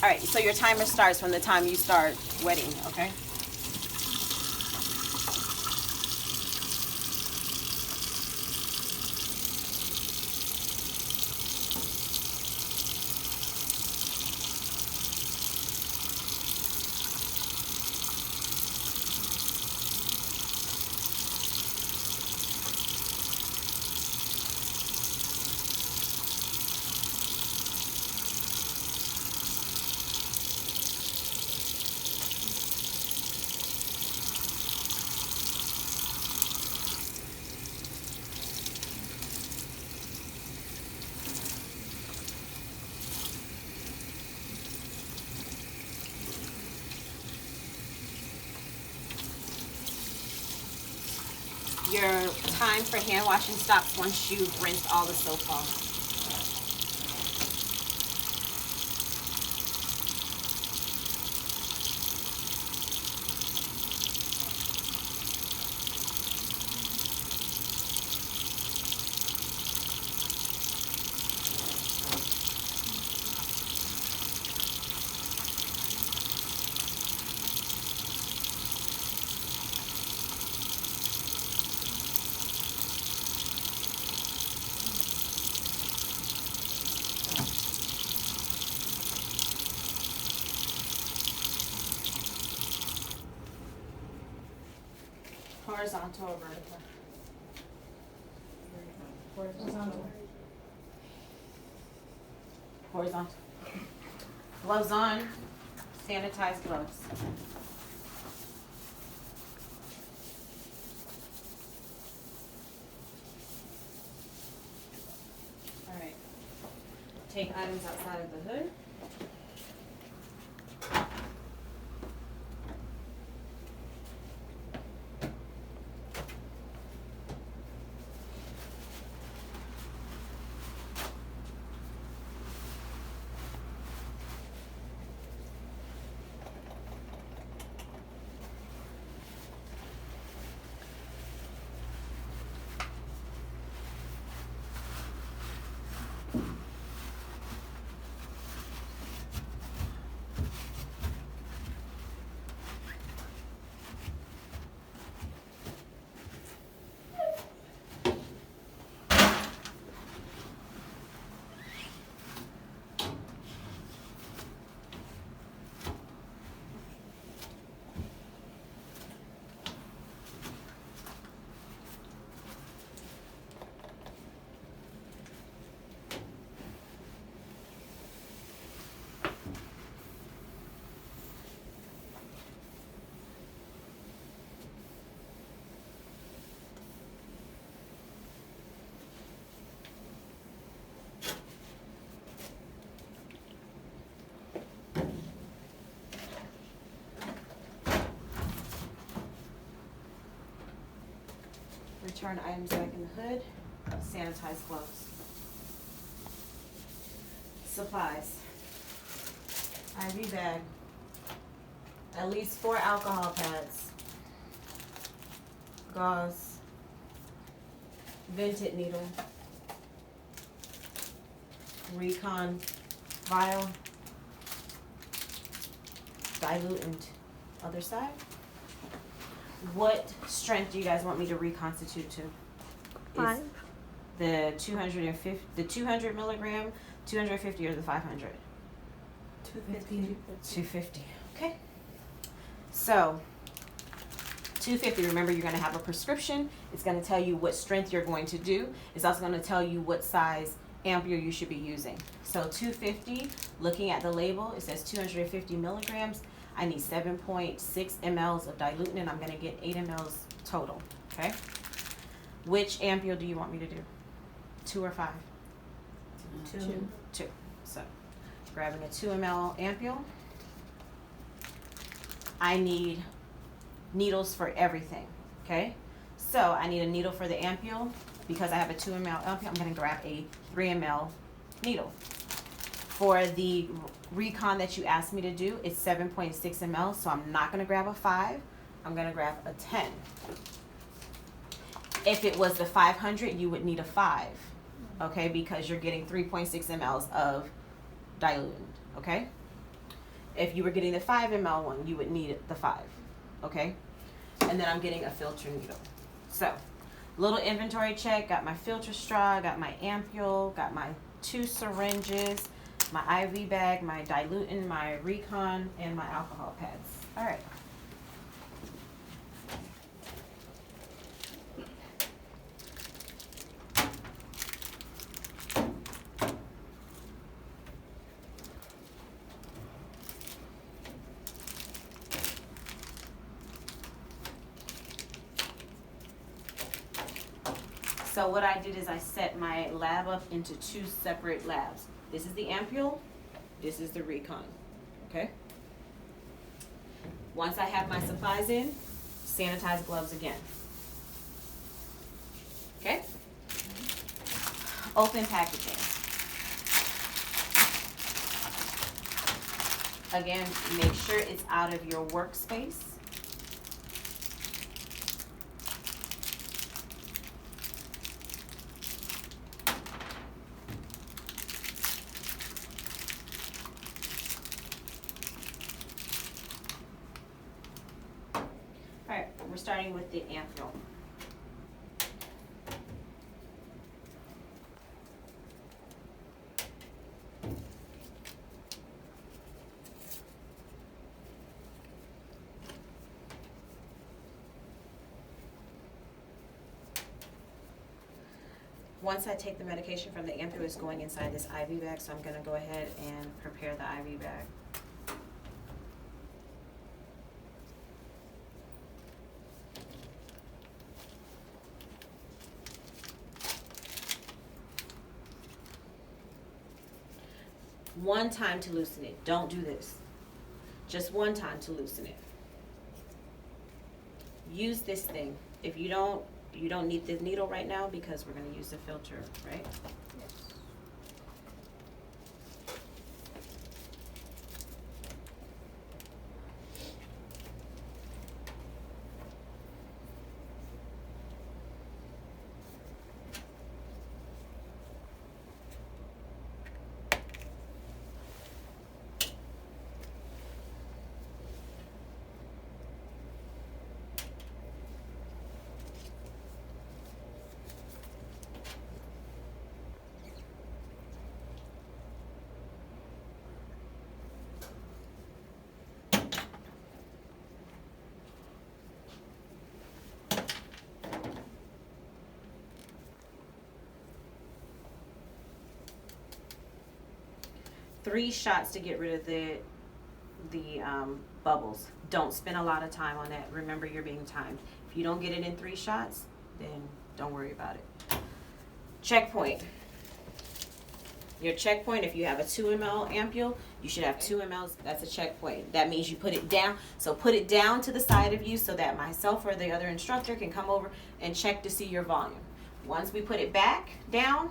All right, so your timer starts from the time you start wetting, okay? Your time for hand washing stops once you've rinsed all the soap off. Horizontal or vertical? Horizontal. Horizontal. Gloves on. Sanitized gloves. All right. Take items outside of the hood. Return items back in the hood. Sanitize gloves. Supplies. IV bag. At least 4 alcohol pads. Gauze. Vented needle. Recon vial. Dilutant. Other side. What strength do you guys want me to reconstitute to? 5. The 250, the 200 milligram, 250, or the 500? 250. 250. Okay. So 250. Remember, you're going to have a prescription. It's going to tell you what strength you're going to do. It's also going to tell you what size ampule you should be using. So 250. Looking at the label, it says 250 milligrams. I need 7.6 mLs of diluent, and I'm going to get 8 mLs total, okay? Which ampule do you want me to do? 2 or 5? 2. 2. So, grabbing a 2 ml ampule. I need needles for everything, okay? So, I need a needle for the ampule. Because I have a 2 ml ampule, I'm going to grab a 3 ml needle. For the recon that you asked me to do, it's 7.6 ml, so I'm not going to grab a 5. I'm going to grab a 10. If it was the 500, you would need a 5, okay, because you're getting 3.6 mLs of diluent, okay? If you were getting the 5 ml one, you would need the 5, okay? And then I'm getting a filter needle. So, little inventory check, got my filter straw, got my ampule, got my 2 syringes, my IV bag, my dilutant, my recon, and my alcohol pads. All right. So what I did is I set my lab up into 2 separate labs. This is the ampule, this is the recon, okay? Once I have my supplies in, sanitize gloves again. Okay? Open packaging. Again, make sure it's out of your workspace. All right, we're starting with the ampule. Once I take the medication from the ampule, it's going inside this IV bag, so I'm going to go ahead and prepare the IV bag. One time to loosen it. Don't do this. Just one time to loosen it. Use this thing. If you don't need the needle right now because we're going to use the filter, right? Yes. Three shots to get rid of the bubbles. Don't spend a lot of time on that. Remember, you're being timed. If you don't get it in 3 shots, then don't worry about it. Checkpoint. Your checkpoint, if you have a 2 ml ampule, you should have 2 mLs. That's a checkpoint. That means you put it down. So put it down to the side of you so that myself or the other instructor can come over and check to see your volume. Once we put it back down,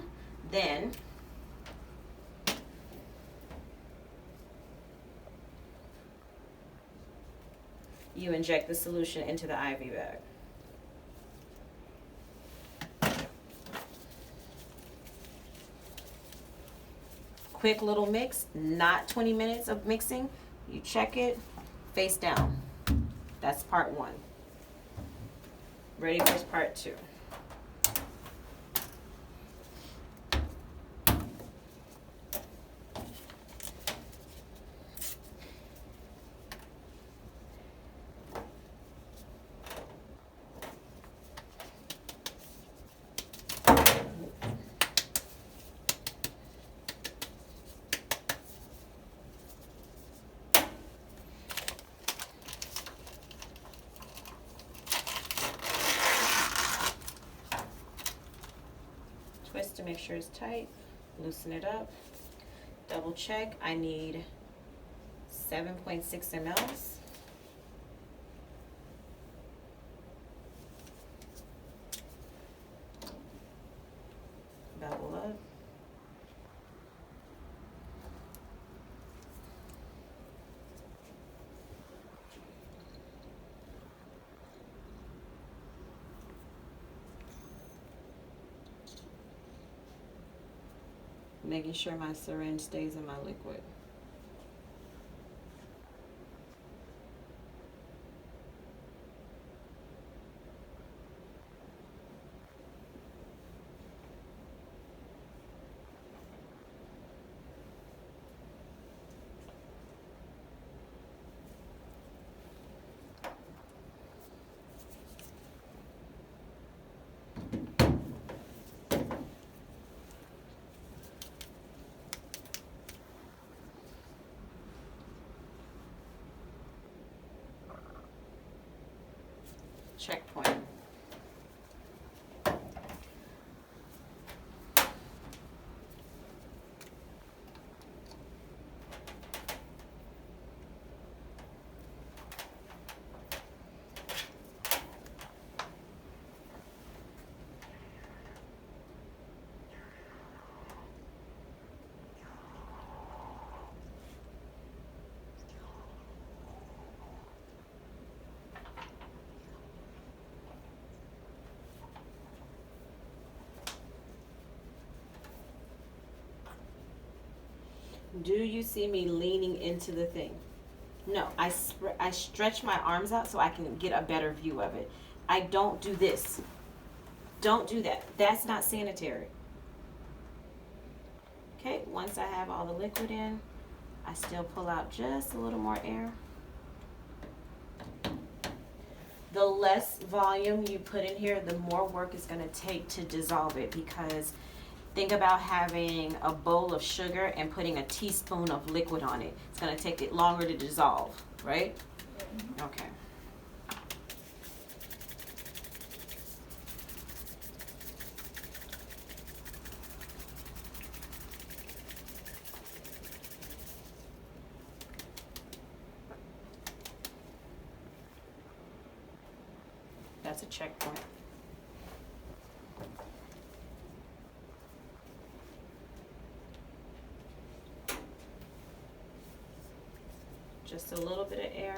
then you inject the solution into the IV bag. Quick little mix, not 20 minutes of mixing. You check it, face down. That's part 1. Ready for part 2. Twist to make sure it's tight, loosen it up, double check. I need 7.6 mLs. Bevel up. Making sure my syringe stays in my liquid. checkpoint. Do you see me leaning into the thing? No, I stretch my arms out so I can get a better view of it. I don't do this. Don't do that. That's not sanitary. Okay, once I have all the liquid in, I still pull out just a little more air. The less volume you put in here, the more work it's going to take to dissolve it, because think about having a bowl of sugar and putting a teaspoon of liquid on it. It's going to take it longer to dissolve, right? Okay. That's a checkpoint. Just a little bit of air.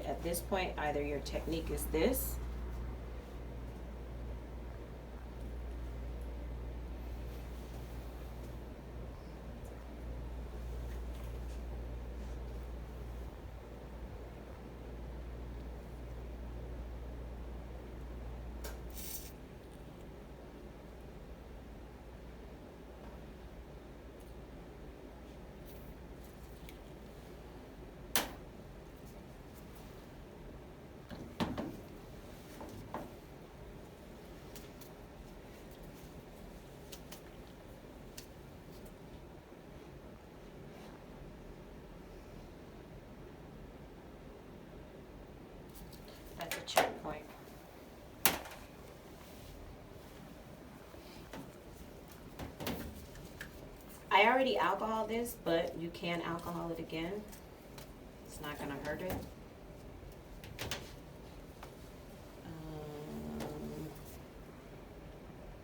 At this point, either your technique is this, that's a checkpoint. I already alcoholed this, but you can alcohol it again. It's not gonna hurt it.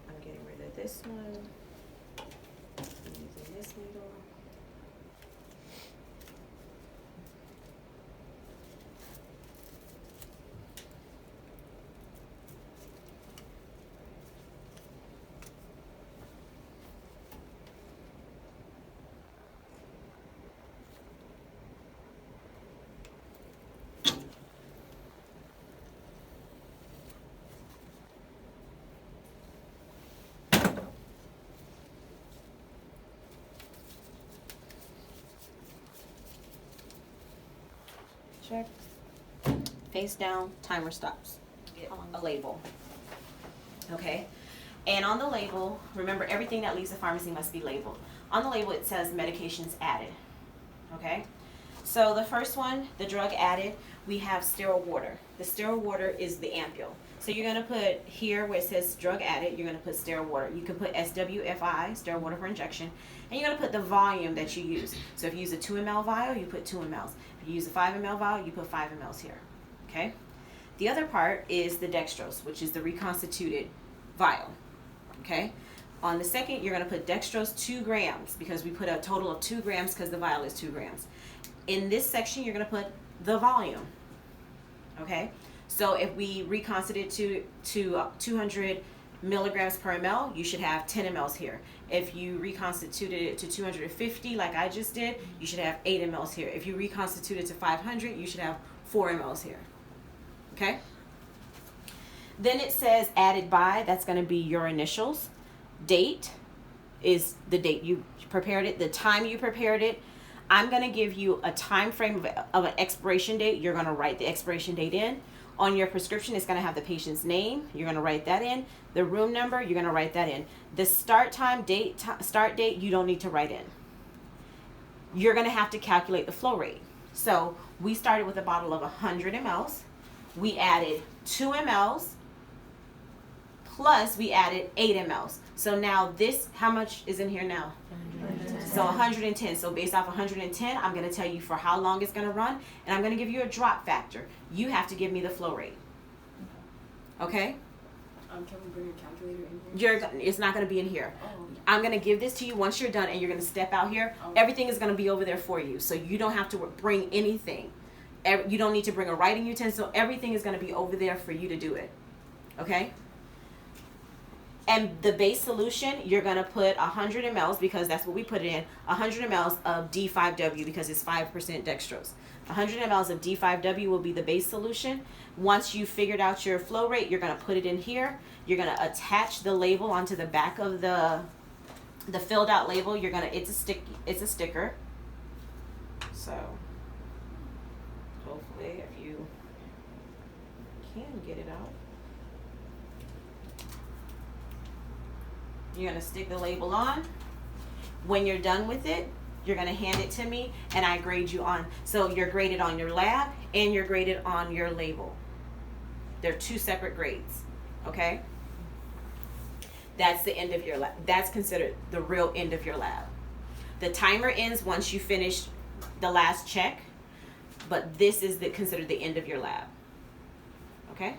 I'm getting rid of this one. I'm using this needle. Check. Face down, timer stops. Get a label. Okay. And on the label, remember, everything that leaves the pharmacy must be labeled. On the label, it says medications added. Okay. So the first one, the drug added, we have sterile water. The sterile water is the ampule. So you're going to put here where it says drug added, you're going to put sterile water. You can put SWFI, sterile water for injection, and you're going to put the volume that you use. So if you use a 2 ml vial, you put 2 mLs. If you use a 5 ml vial, you put 5 mLs here. Okay? The other part is the dextrose, which is the reconstituted vial. Okay? On the second, you're going to put dextrose 2 grams, because we put a total of 2 grams because the vial is 2 grams. In this section, you're going to put the volume. Okay? So if we reconstitute to 200 milligrams per ml, you should have 10 mLs here. If you reconstituted it to 250, like I just did, you should have 8 mLs here. If you reconstituted to 500, you should have 4 mLs here. Okay? Then it says added by, that's going to be your initials. Date is the date you prepared it, the time you prepared it. I'm going to give you a time frame of an expiration date. You're going to write the expiration date in. On your prescription, it's going to have the patient's name. You're going to write that in. The room number, you're going to write that in. The start time, start date, you don't need to write in. You're going to have to calculate the flow rate. So we started with a bottle of 100 mLs. We added 2 mLs, plus we added 8 mLs. So now this, how much is in here now? 110. So 110. So based off 110, I'm going to tell you for how long it's going to run, and I'm going to give you a drop factor. You have to give me the flow rate. Okay? Can we bring a calculator in here? It's not going to be in here. Oh. I'm going to give this to you once you're done, and you're going to step out here. Everything is going to be over there for you, so you don't have to bring anything. You don't need to bring a writing utensil. Everything is going to be over there for you to do it. Okay? And the base solution, you're going to put 100 mLs, because that's what we put it in, 100 mLs of D5W, because it's 5% dextrose. 100 mLs of D5W will be the base solution. Once you've figured out your flow rate, you're going to put it in here. You're going to attach the label onto the back of the filled out label. You're going to, it's a sticker. So hopefully if you can get it out. You're going to stick the label on. When you're done with it, you're going to hand it to me, and I grade you on. So you're graded on your lab, and you're graded on your label. They're 2 separate grades, okay? That's the end of your lab. That's considered the real end of your lab. The timer ends once you finish the last check, but this is considered the end of your lab, okay?